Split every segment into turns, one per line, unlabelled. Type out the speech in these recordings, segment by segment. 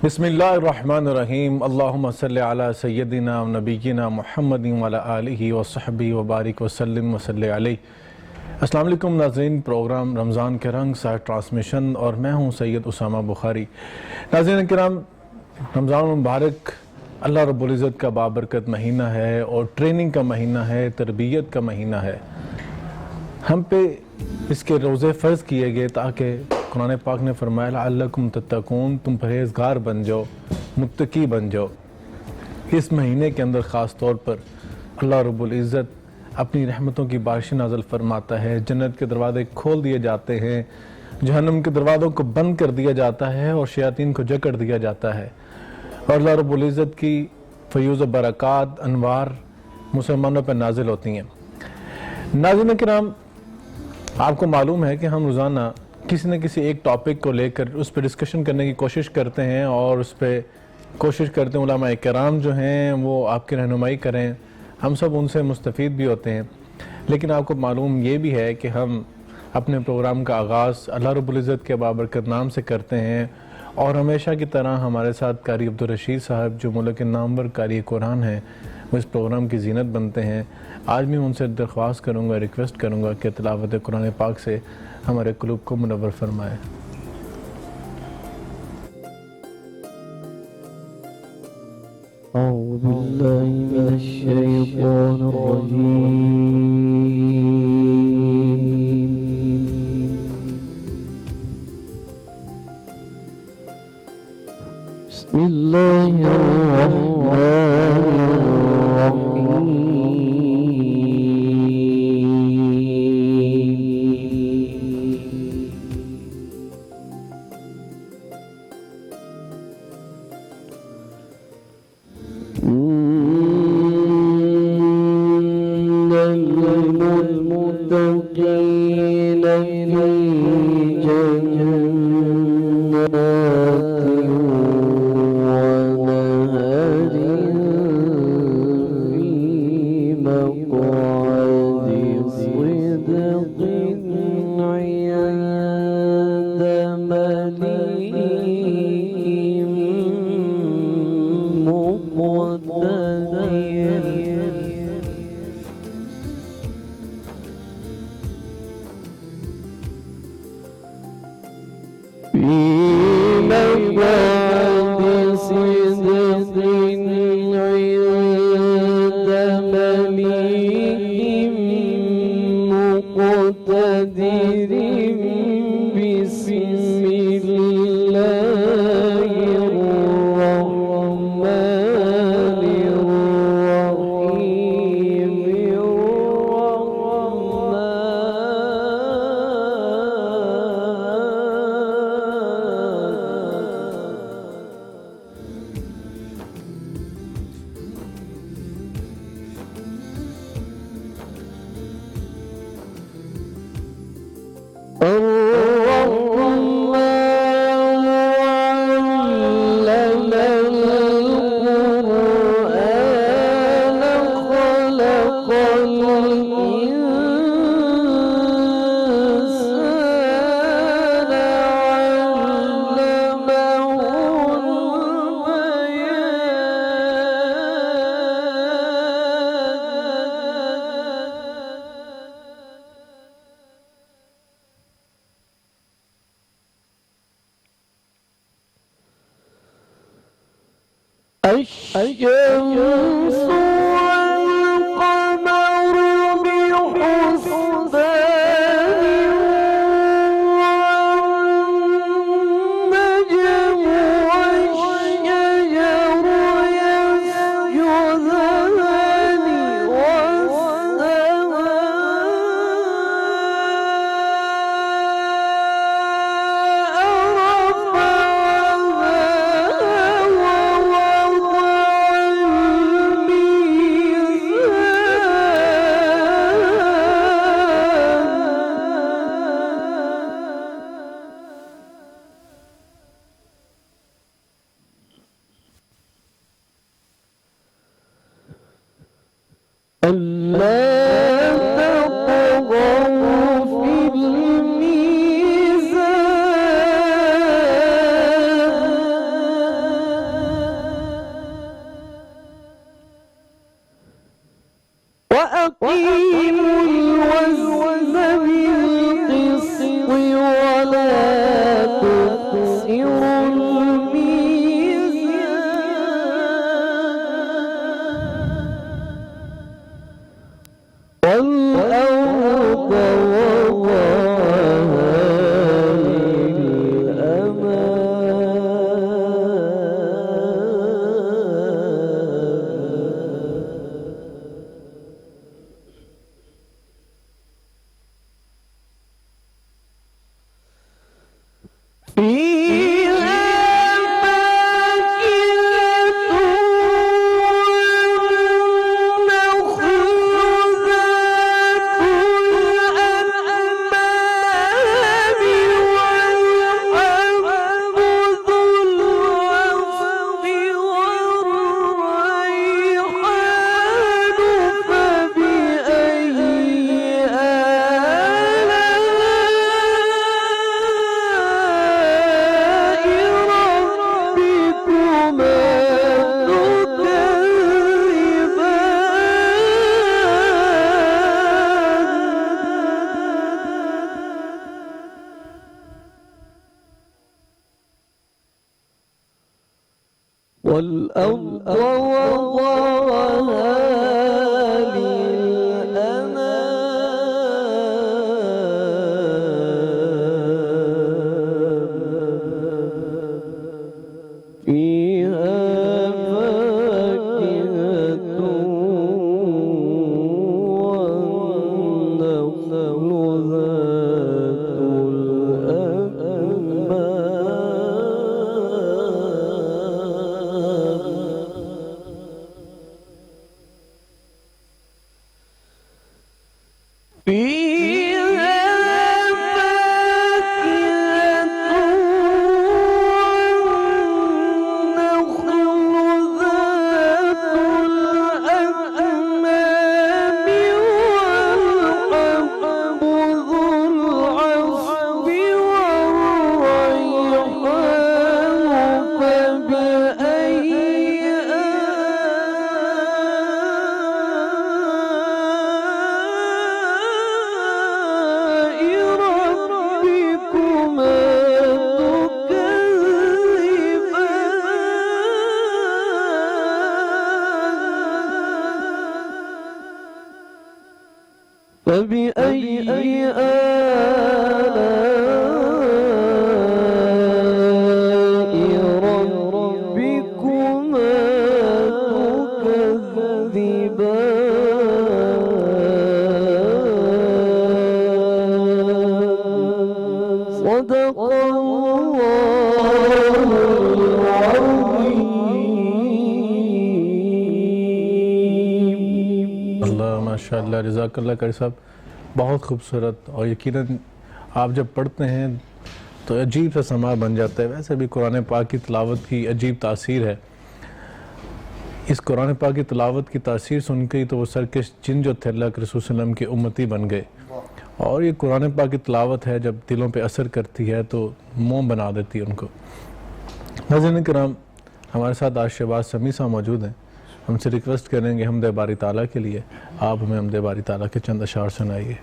بسم اللہ الرحمن الرحیم اللہم صلی علی سیدنا و نبینا محمد وعلی آلہ وصحبہ وبارک وسلم وصلی علیہ۔ السلام علیکم ناظرین، پروگرام رمضان کے رنگ ساتھ ٹرانسمیشن اور میں ہوں سید اسامہ بخاری۔ ناظرین کرام، رمضان مبارک اللہ رب العزت کا بابرکت مہینہ ہے اور ٹریننگ کا مہینہ ہے، تربیت کا مہینہ ہے۔ ہم پہ اس کے روزے فرض کیے گئے تاکہ قرآن پاک نے فرمایا لعلکم تتقون، تم پرہیزگار بن جاؤ، متقی بن جاؤ۔ اس مہینے کے اندر خاص طور پر اللہ رب العزت اپنی رحمتوں کی بارشیں نازل فرماتا ہے، جنت کے دروازے کھول دیے جاتے ہیں، جہنم کے دروازوں کو بند کر دیا جاتا ہے اور شیاطین کو جکڑ دیا جاتا ہے، اور اللہ رب العزت کی فیوز و برکات، انوار مسلمانوں پر نازل ہوتی ہیں۔ ناظرین کرام، آپ کو معلوم ہے کہ ہم روزانہ کسی نہ کسی ایک ٹاپک کو لے کر اس پہ ڈسکشن کرنے کی کوشش کرتے ہیں اور اس پہ کوشش کرتے ہیں علماء کرام جو ہیں وہ آپ کی رہنمائی کریں، ہم سب ان سے مستفید بھی ہوتے ہیں۔ لیکن آپ کو معلوم یہ بھی ہے کہ ہم اپنے پروگرام کا آغاز اللہ رب العزت کے بابرکت نام سے کرتے ہیں، اور ہمیشہ کی طرح ہمارے ساتھ قاری عبدالرشید صاحب جو ملک نامور قاری قرآن ہیں وہ اس پروگرام کی زینت بنتے ہیں۔ آج میں ان سے درخواست کروں گا، ریکویسٹ کروں گا کہ تلاوت قرآن پاک سے ہمارے قلوب کو منور فرمائے۔
أعوذ بالله من الشيطان الرجيم بسم الله الرحمن الشمس والقمر بحسبان والنجم والشجر يسجدان والأرض وضعها للأنام فيها فاكهة والنخل ذات فبأي آلاء ربكما تكذبان صدق الله العظيم.
اللہ ماشاء اللہ، جزاک اللہ قاری صاحب، بہت خوبصورت، اور یقیناً آپ جب پڑھتے ہیں تو عجیب سا سما بن جاتا ہے۔ ویسے بھی قرآن پاک کی تلاوت کی عجیب تاثیر ہے۔ اس قرآن پاک کی تلاوت کی تاثیر سن کے ہی تو وہ سرکش جن جو تھے اللہ کے رسول صلی اللہ علیہ وسلم کے امتی بن گئے، اور یہ قرآن پاک کی تلاوت ہے جب دلوں پہ اثر کرتی ہے تو موم بنا دیتی ہے ان کو۔ ناظرین کرام، ہمارے ساتھ آج شہباز سمیع صاحب موجود ہیں۔ ہم سے ریکویسٹ کریں گے حمد باری تعالیٰ کے لیے آپ ہمیں حمد باری تعالیٰ کے چند اشعار سنائیے۔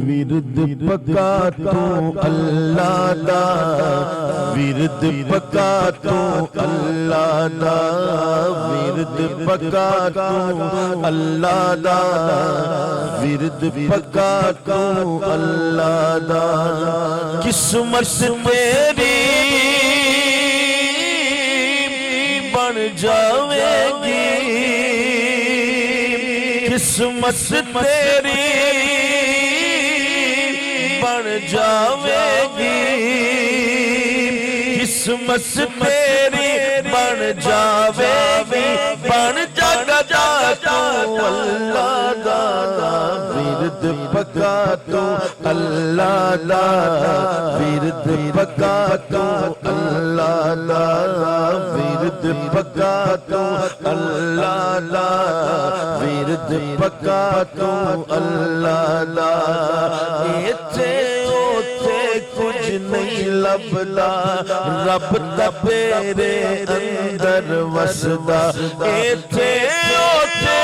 ورد پکا تو اللہ دا، ورد پکا تو اللہ دا، ورد پکا تو اللہ دا، ورد پکا تو اللہ دا، قسمت تیری بن جاوے گی، قسمت تیری بن جاوے گی، قسمت تیری بن جاوے گی، بن جاگا جا تو اللہ دا، ورد پکا تو اللہ دا، ورد پکا تو اللہ دا، ورد پکا تو اللہ دا، ورد پکا تو اللہ دا، ایتھے اوتھے کچھ نہیں لبدا، رب تیرے اندر وسدا، ایتھے اوتھے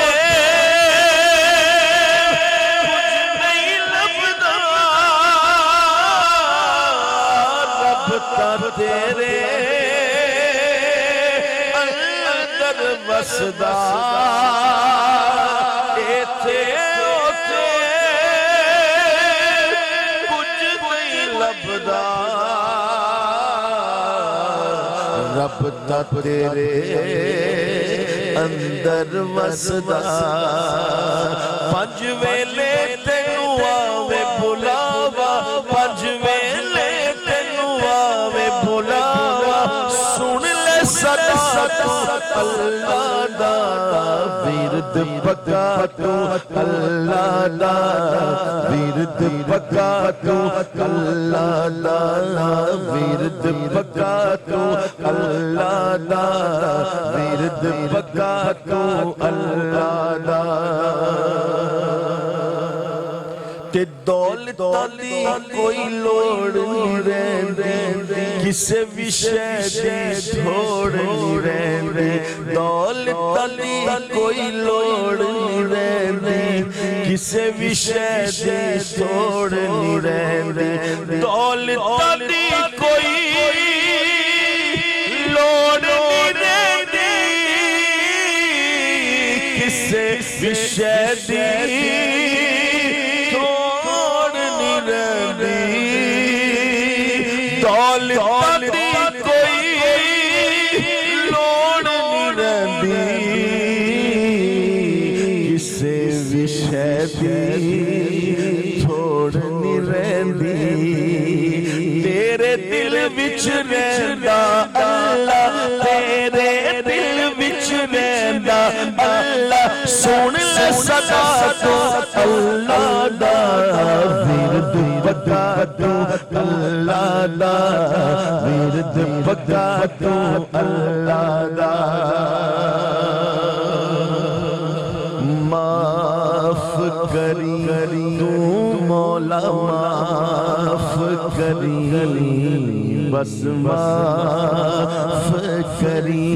کچھ نہیں لبدا، رب تیرے اندر وسدا، ایتھے اوتھے کچھ نہیں لبدا، رب تا تیرے اندر وسدا پنج ویلے تینوں آوے بلاوا پنج ویلے تینوں آوے بلاوا سن لے صدا تو اللہ دا ورد پکا تو اللہ دا ورد پکا تو اللہ دا ورد پکا تو اللہ دا ورد پکا تو اللہ دا تے دولت دی کوئی لوڑ نہیں رہندی کسے بھی شے دی تھوڑ نہیں رہندی دولت دی کوئی لوڑ نہیں رہندی کسے بھی شے دی تھوڑ نہیں رہندی دولت دی کوئی لوڑ نہیں رہندی کسے بھی شے دی دولت دی کوئی لوڑ نہیں رہندی کسے بھی شے دی تھوڑ نہیں رہندی تیرے دل وچ رہندا اللہ تیرے دل وچ رہندا اللہ سن لے صدا تو اللہ دا ورد پکا تو اللہ دا ورد پکا تو اللہ دا معاف کری تو مولا معاف کری بس معاف کری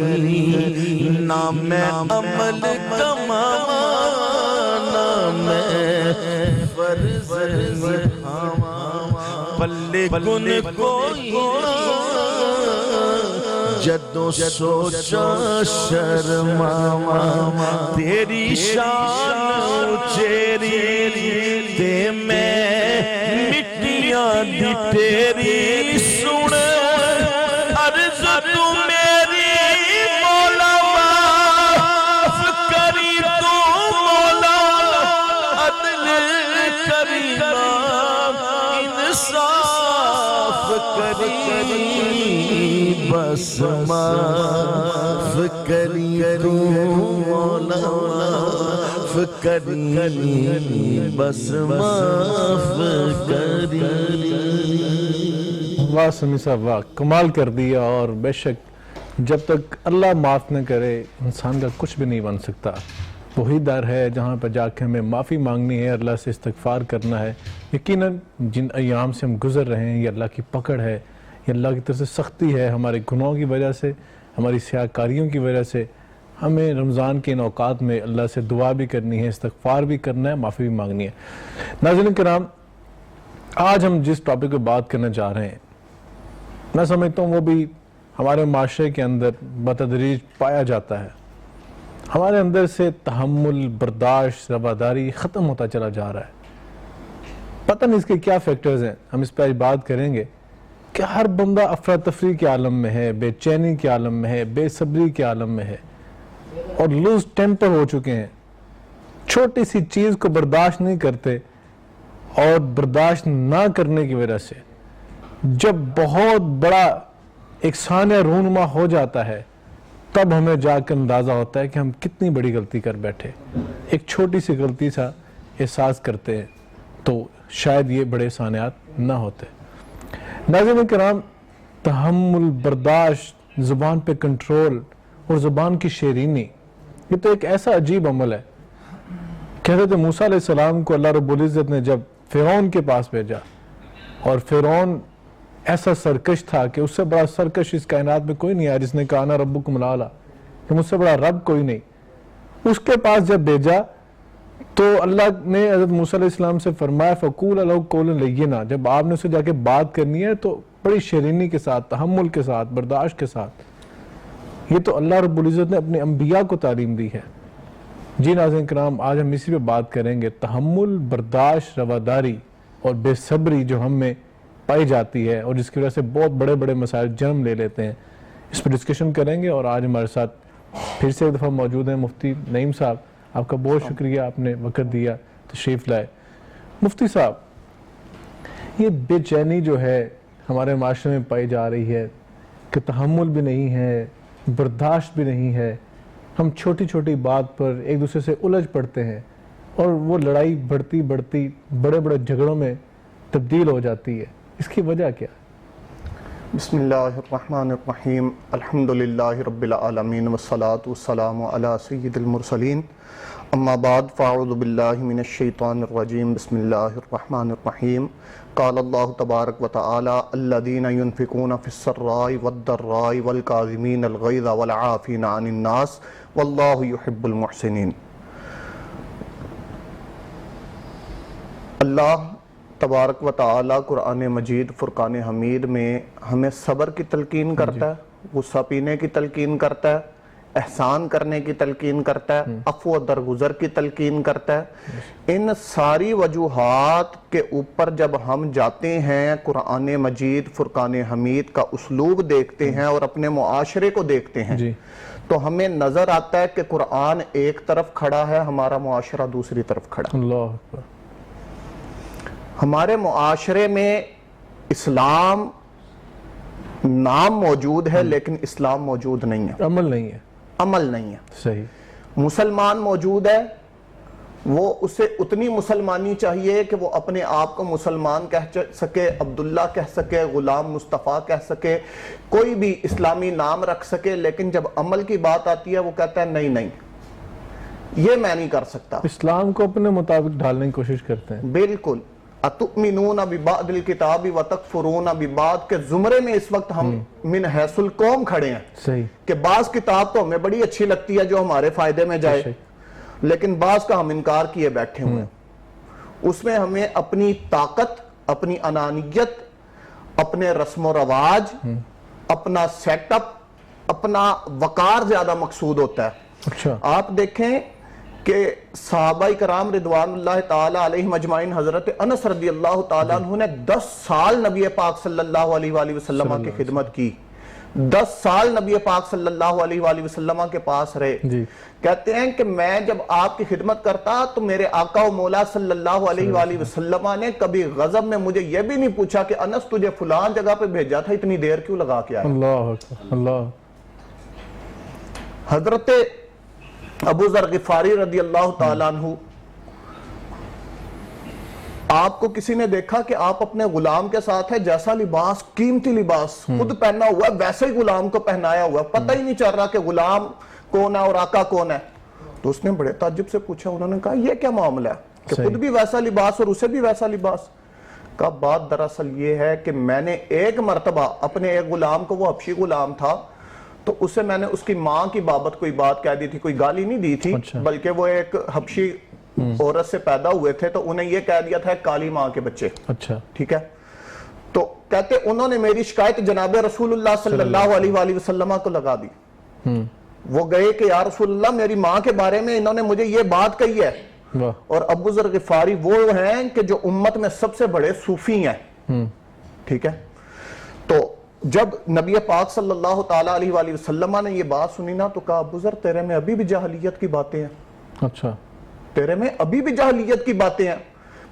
نہ میں عمل کماوا نہ میں فرض نبھاوا پلے گن کوئی نہ جدوں سوچا شرماوا تیری شان اچیری تے میں مٹیاں دی تیری سن عرض تو میری مولا معاف کری تو مولا عدل کرینا انصاف کری بس معاف کری تو مولا معاف کری بس معاف کری
واہ سمی صاحب واہ کمال کر دیا اور بے شک جب تک اللہ معاف نہ کرے انسان کا کچھ بھی نہیں بن سکتا وہی در ہے جہاں پر جا کے ہمیں معافی مانگنی ہے اللہ سے استغفار کرنا ہے یقیناً جن ایام سے ہم گزر رہے ہیں یہ اللہ کی پکڑ ہے یہ اللہ کی طرف سے سختی ہے ہمارے گناہوں کی وجہ سے ہماری سیاکاریوں کی وجہ سے ہمیں رمضان کے ان اوقات میں اللہ سے دعا بھی کرنی ہے استغفار بھی کرنا ہے معافی بھی مانگنی ہے ناظرین کرام آج ہم جس ٹاپک پہ بات کرنا چاہ رہے ہیں میں سمجھتا ہوں وہ بھی ہمارے معاشرے کے اندر بتدریج پایا جاتا ہے ہمارے اندر سے تحمل برداشت رواداری ختم ہوتا چلا جا رہا ہے پتہ نہیں اس کے کیا فیکٹرز ہیں ہم اس پہ آج بات کریں گے کہ ہر بندہ افراتفری کے عالم میں ہے بے چینی کے عالم میں ہے بے صبری کے عالم میں ہے اور لوز ٹیمپر ہو چکے ہیں چھوٹی سی چیز کو برداشت نہیں کرتے اور برداشت نہ کرنے کی وجہ سے جب بہت بڑا ایک سانیہ رونما ہو جاتا ہے تب ہمیں جا کر اندازہ ہوتا ہے کہ ہم کتنی بڑی غلطی کر بیٹھے ایک چھوٹی سی غلطی سا احساس کرتے ہیں تو شاید یہ بڑے سانیات نہ ہوتے ناظرین کرام تحمل برداشت زبان پہ کنٹرول اور زبان کی شیرینی یہ تو ایک ایسا عجیب عمل ہے کہ حضرت موسیٰ علیہ السلام کو اللہ رب العزت نے جب فرعون کے پاس بھیجا اور فرعون ایسا سرکش تھا کہ اس سے بڑا سرکش اس کائنات میں کوئی نہیں آیا جس نے کہا انا ربکم الاعلی کہ مجھ سے بڑا رب کوئی نہیں اس کے پاس جب بھیجا تو اللہ نے حضرت موسیٰ علیہ السلام سے فرمایا فَقُولَ لَهُ قَوْلًا لَيِّنًا جب آپ نے اسے جا کے بات کرنی ہے تو بڑی شیرینی کے ساتھ تحمل کے ساتھ برداشت کے ساتھ یہ تو اللہ رب العزت نے اپنے انبیاء کو تعلیم دی ہے جی ناظرین کرام آج ہم اسی پہ بات کریں گے تحمل برداشت رواداری اور بے صبری جو ہم میں پائی جاتی ہے اور جس کی وجہ سے بہت بڑے بڑے مسائل جنم لے لیتے ہیں اس پہ ڈسکشن کریں گے. اور آج ہمارے ساتھ پھر سے ایک دفعہ موجود ہیں مفتی نعیم صاحب. آپ کا بہت شکریہ, آپ نے وقت دیا, تشریف لائے. مفتی صاحب, یہ بے چینی جو ہے ہمارے معاشرے میں پائی جا رہی ہے کہ تحمل بھی نہیں ہے, برداشت بھی نہیں ہے, ہم چھوٹی چھوٹی بات پر ایک دوسرے سے الجھ پڑتے ہیں اور وہ لڑائی بڑھتی بڑھتی بڑے بڑے جھگڑوں میں تبدیل ہو جاتی ہے, اس کی وجہ کیا؟
بسم اللہ الرحمن الرحیم. الحمدللہ رب العالمین والصلاة والسلام علی سید المرسلین. اما بعد فاعوذ باللہ من الشیطان الرجیم. بسم اللہ الرحمن الرحیم. قال اللہ تبارک وتعالی الذین ينفقون فی السراء والضراء والکاظمین الغیظ والعافین عن الناس واللہ یحب المحسنین. اللہ تبارک و تعالی قرآن مجید فرقان حمید میں ہمیں صبر کی تلقین کرتا ہے, غصہ پینے کی تلقین کرتا ہے, احسان کرنے کی تلقین کرتا ہے, عفو و درگزر کی تلقین کرتا ہے. ان ساری وجوہات کے اوپر جب ہم جاتے ہیں, قرآن مجید فرقان حمید کا اسلوب دیکھتے ہیں اور اپنے معاشرے کو دیکھتے ہیں, تو ہمیں نظر آتا ہے کہ قرآن ایک طرف کھڑا ہے, ہمارا معاشرہ دوسری طرف کھڑا ہے.
اللہ اکبر.
ہمارے معاشرے میں اسلام نام موجود ہے لیکن اسلام موجود نہیں ہے,
عمل نہیں ہے,
عمل نہیں ہے.
صحیح.
مسلمان موجود ہے, وہ اسے اتنی مسلمانی چاہیے کہ وہ اپنے آپ کو مسلمان کہہ سکے, عبداللہ کہہ سکے, غلام مصطفیٰ کہہ سکے, کوئی بھی اسلامی نام رکھ سکے, لیکن جب عمل کی بات آتی ہے وہ کہتا ہے نہیں نہیں یہ میں نہیں کر سکتا.
اسلام کو اپنے مطابق ڈھالنے کی کوشش کرتے ہیں.
بالکل. اتؤمنون ببعض الکتاب وتکفرون ببعض کے زمرے میں اس وقت ہم من حیث القوم کھڑے ہیں.
صحیح.
کہ بعض کتاب تو ہمیں بڑی اچھی لگتی ہے جو ہمارے فائدے میں جائے, لیکن بعض کا ہم انکار کیے بیٹھے ہوئے ہیں. اس میں ہمیں اپنی طاقت, اپنی انانیت, اپنے رسم و رواج, اپنا سیٹ اپ, اپنا وقار زیادہ مقصود ہوتا ہے.
اچھا. آپ
دیکھیں کہ صحابہ کرام رضوان اللہ تعالی علیہم اجمعین, حضرت انس رضی اللہ تعالیٰ عنہ نے 10 سال نبی پاک صلی اللہ علیہ وآلہ وسلم کی خدمت کی, 10 سال نبی پاک صلی اللہ علیہ وآلہ وسلم کے پاس رہے. کہتے ہیں کہ میں جب آپ کی خدمت کرتا تو میرے آقا و مولا صلی اللہ علیہ وآلہ وسلم نے کبھی غضب میں مجھے یہ بھی نہیں پوچھا کہ انس تجھے فلان جگہ پہ بھیجا تھا, اتنی دیر کیوں لگا کے آیا.
اللہ اکبر. اللہ.
حضرت ابو ذر غفاری رضی اللہ تعالیٰ عنہ, آپ کو کسی نے دیکھا کہ آپ اپنے غلام کے ساتھ ہے, جیسا لباس, قیمتی لباس خود پہنا ہوا ہے ویسے ہی غلام کو پہنایا ہوا ہے, پتہ ہی نہیں چل رہا کہ غلام کون ہے اور آقا کون ہے. تو اس نے بڑے تعجب سے پوچھا, انہوں نے کہا یہ کیا معاملہ ہے کہ خود بھی ویسا لباس اور اسے بھی ویسا لباس. کا بات دراصل یہ ہے کہ میں نے ایک مرتبہ اپنے ایک غلام کو, وہ حبشی غلام تھا, تو اسے میں نے اس کی ماں کی بابت کوئی بات کہہ دی تھی, کوئی گالی نہیں دی تھی, بلکہ وہ ایک حبشی عورت سے پیدا ہوئے تھے تو انہیں یہ کہہ دیا تھا کالی ماں کے بچے.
اچھا.
ٹھیک ہے. تو کہتے انہوں نے میری شکایت جناب رسول اللہ صلی اللہ علیہ وآلہ وسلم کو لگا دی. وہ گئے کہ یا رسول اللہ میری ماں کے بارے میں انہوں نے مجھے یہ بات کہی ہے, اور ابو ذر غفاری وہ ہیں کہ جو امت میں سب سے بڑے صوفی ہیں. ٹھیک ہے. تو جب نبی پاک صلی اللہ تعالیٰ علیہ وآلہ وسلم نے یہ بات سنی نا, تو کہا ابو ذر تیرے میں ابھی بھی جاہلیت کی باتیں ہیں.
اچھا.
تیرے میں ابھی بھی جاہلیت کی باتیں ہیں.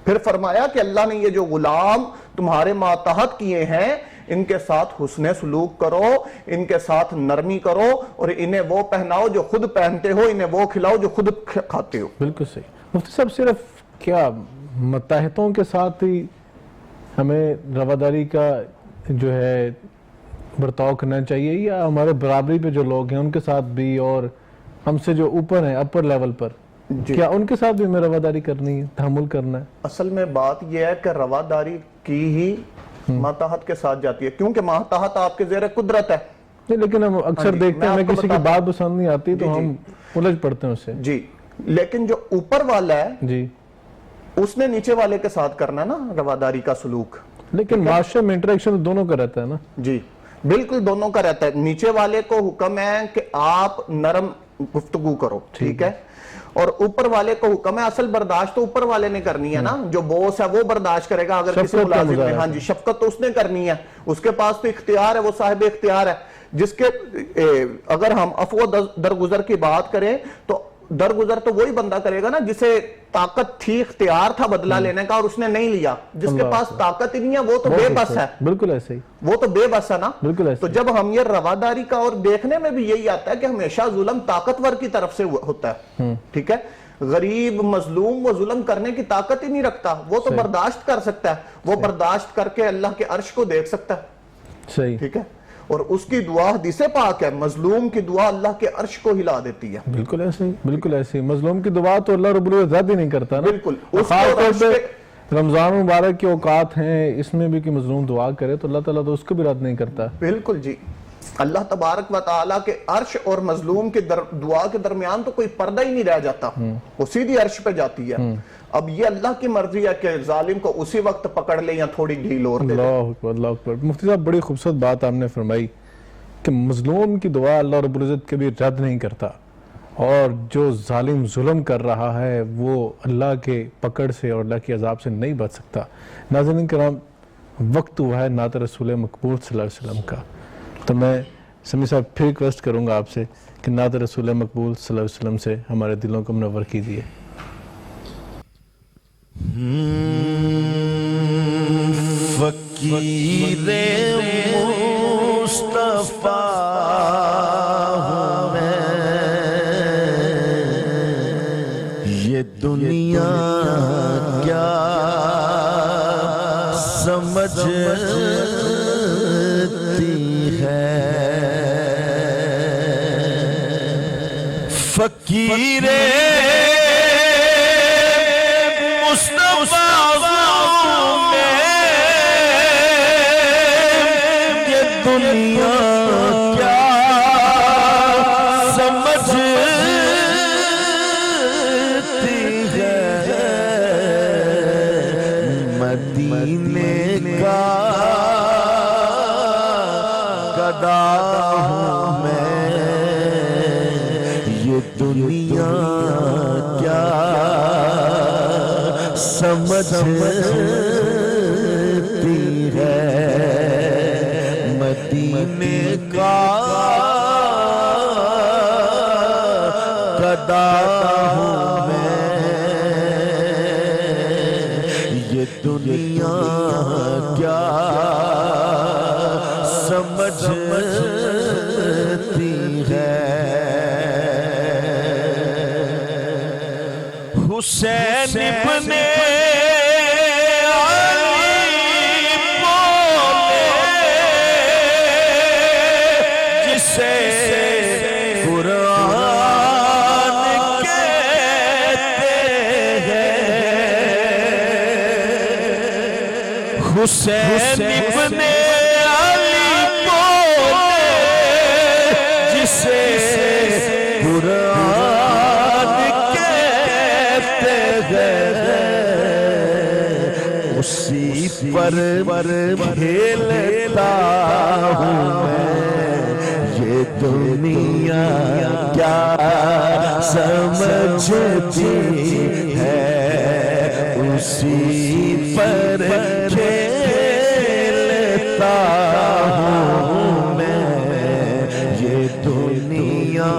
پھر فرمایا کہ اللہ نے یہ جو غلام تمہارے ماتحت کیے ہیں ان کے ساتھ حسن سلوک کرو, ان کے ساتھ نرمی کرو, اور انہیں وہ پہناؤ جو خود پہنتے ہو, انہیں وہ کھلاؤ جو خود کھاتے ہو.
بالکل صحیح. مفتی صاحب صرف کیا متحدوں کے ساتھ ہی ہمیں رواداری کا جو ہے برتاؤ کرنا چاہیے, یا ہمارے برابری پہ جو لوگ ہیں ان کے ساتھ بھی, اور ہم سے جو اوپر ہیں اپر لیول پر, کیا ان کے ساتھ بھی ہمیں رواداری کرنی ہے, تحمل کرنا ہے؟
اصل میں بات یہ ہے کہ رواداری کی ہی ماتحت کے ساتھ جاتی ہے, کیونکہ ماتحت آپ کے زیر قدرت ہے.
لیکن ہم اکثر دیکھتے ہیں ہمیں کسی کی بات پسند نہیں آتی تو ہم الجھ پڑتے ہیں اس سے.
جی, لیکن جو اوپر والا ہے
جی
اس نے نیچے والے کے ساتھ کرنا نا رواداری کا سلوک.
لیکن معاشرے میں انٹریکشن دونوں کا رہتا ہے نا.
جی بالکل دونوں کا رہتا ہے. نیچے والے کو حکم ہے کہ آپ نرم گفتگو کرو, ٹھیک ہے, اور اوپر والے کو حکم ہے, اصل برداشت تو اوپر والے نے کرنی ہے نا, جو بوس ہے وہ برداشت کرے گا. اگر کسی ملازم نے, ہاں جی, شفقت تو اس نے کرنی ہے, اس کے پاس تو اختیار ہے, وہ صاحب اختیار ہے. جس کے اگر ہم عفو درگزر کی بات کریں تو درگزر تو وہی بندہ کرے گا نا جسے طاقت تھی، اختیار تھا بدلہ لینے کا اور اس نے نہیں لیا. جس کے پاس طاقت ہی نہیں ہے وہ تو بے بس ہے.
بالکل ایسے ہی،
وہ تو بے بس ہے نا.
بالکل ایسے.
تو جب ہم یہ رواداری کا اور دیکھنے میں بھی یہی آتا ہے کہ ہمیشہ ظلم طاقتور کی طرف سے ہوتا ہے. ٹھیک ہے، غریب مظلوم وہ ظلم کرنے کی طاقت ہی نہیں رکھتا، وہ تو برداشت کر سکتا ہے، وہ برداشت کر کے اللہ کے عرش کو دیکھ سکتا ہے.
صحیح.
ٹھیک ہے، اور اس کی دعا حدیث پاک ہے، مظلوم کی دعا اللہ کے عرش کو ہلا دیتی ہے.
بالکل ایسے ہی، بالکل ایسے ہی. مظلوم کی دعا تو اللہ رب العزت رد ہی نہیں کرتا نا.
بالکل.
خاص طور پہ رمضان مبارک کے اوقات ہیں، اس میں بھی کہ مظلوم دعا کرے تو اللہ تعالیٰ تو اس کو بھی رد نہیں کرتا.
بالکل جی. اللہ تبارک و تعالیٰ کے عرش اور مظلوم کے دعا کے درمیان تو کوئی پردہ ہی نہیں رہ جاتا، وہ سیدھی عرش پہ جاتی ہے. اب یہ اللہ کی مرضی ہے کہ ظالم کو اسی وقت پکڑ لے یا تھوڑی ڈھیل اور دے دے.
اللہ اکبر، اللہ اکبر. مفتی صاحب بڑی خوبصورت بات آپ نے فرمائی کہ مظلوم کی دعا اللہ رب العزت کبھی رد نہیں کرتا، اور جو ظالم ظلم کر رہا ہے وہ اللہ کے پکڑ سے اور اللہ کے عذاب سے نہیں بچ سکتا. ناظرین کرام، وقت ہوا ہے نعت رسول مقبول صلی اللہ علیہ وسلم کا، تو میں سمیع صاحب پھر ریکویسٹ کروں گا آپ سے کہ نعت رسول مقبول صلی اللہ علیہ وسلم سے ہمارے دلوں کو منور کیجیے.
فقیر مصطفیٰ ہوں میں، یہ دنیا کیا سمجھتی ہے. فقیر دنیا کیا سمجھتی ہے، مدینے کا گدا ہوں میں، یہ دنیا کیا سمجھتی ہے، مدینے کا گدا ہوں میں، یہ دنیا کیا سمجھتی ہے. حسین ابن حسین ابن علی بولے جسے قرآن کہتے ہیں، اسی پر کھیلتا ہوں میں، یہ دنیا کیا سمجھتی ہے، اسی پر کھیلتا ہوں میں، یہ دنیا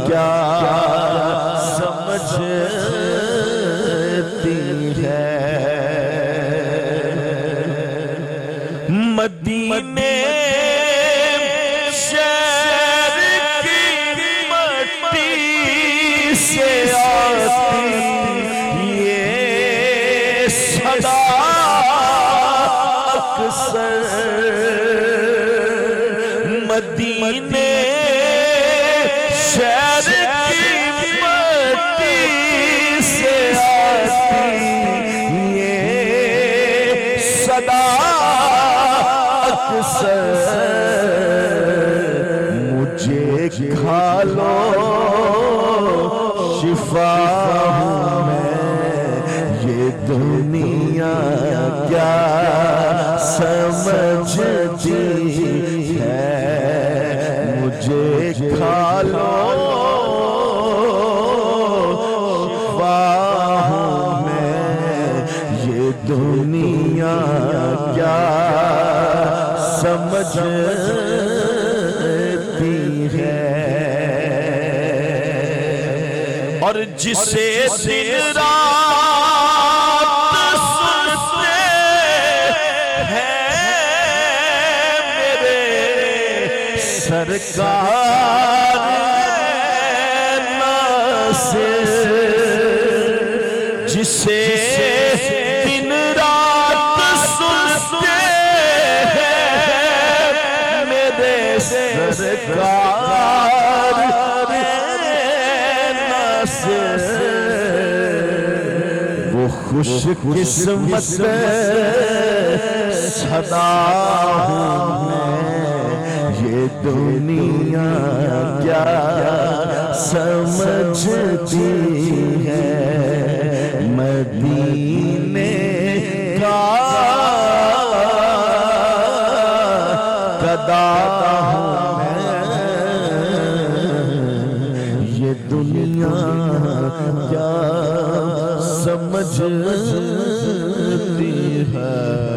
کیا سمجھتی ہے. مدینے شہر کی مٹی سے آتی یہ صدا اکثر، مدینے شہر کی مٹی سے آتی یہ صدا اکثر، مجھے کھا لو شفا ہوں میں، یہ دنیا کیا سمجھتی ہے، مجھے کھا لو شفا ہوں میں، یہ دنیا کیا سمجھتی اور جسے دن رات سنتے ہیں میرے سرکار ناصر، جسے دن رات سنتے ہیں میرے سرکار ناصر، وہ خوش قسمت صدا ہوں میں، یہ دنیا کیا سمجھتی ہے، مدینے کا گدا ہوں میں، یہ دنیا کیا سمجھتی ہے۔